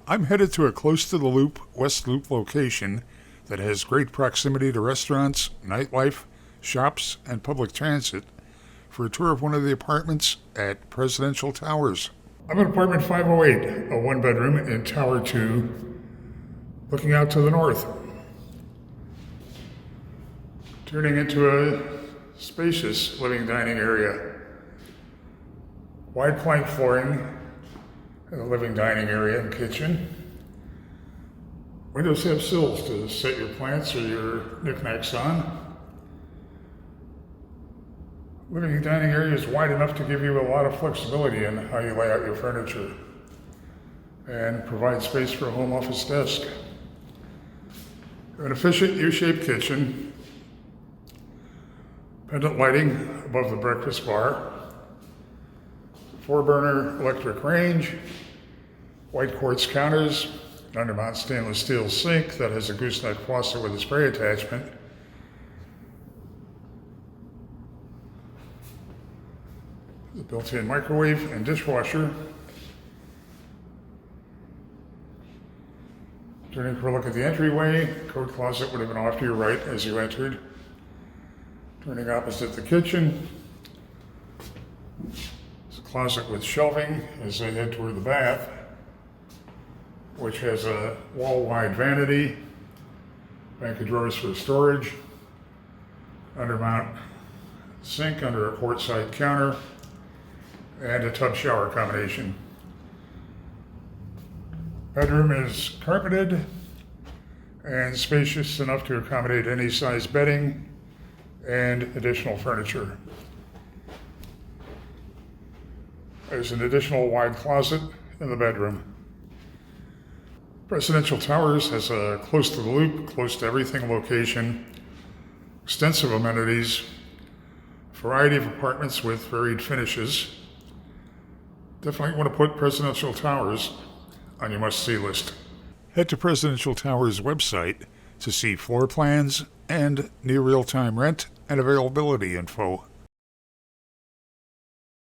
I'm headed to a close to the Loop, West Loop location that has great proximity to restaurants, nightlife, shops, and public transit for a tour of one of the apartments at Presidential Towers. I'm in apartment 508, a one-bedroom in Tower 2, looking out to the north, turning into a spacious living dining area. Wide plank flooring in the living dining area and kitchen. Windows have sills to set your plants or your knickknacks on. Living dining area is wide enough to give you a lot of flexibility in how you lay out your furniture and provide space for a home office desk. An efficient U-shaped kitchen, pendant lighting above the breakfast bar, 4-burner electric range, white quartz counters, an undermount stainless steel sink that has a gooseneck faucet with a spray attachment, the built-in microwave and dishwasher. Turning for a look at the entryway, coat closet would have been off to your right as you entered. Turning opposite the kitchen, it's a closet with shelving as I head toward the bath, which has a wall-wide vanity, bank of drawers for storage, undermount sink under a quartz-side counter, and a tub shower combination. Bedroom is carpeted and spacious enough to accommodate any size bedding and additional furniture. There's an additional wide closet in the bedroom. Presidential Towers has a close to the loop, close to everything location, extensive amenities, variety of apartments with varied finishes. Definitely want to put Presidential Towers on your must-see list. Head to Presidential Towers' website to see floor plans and near real-time rent and availability info.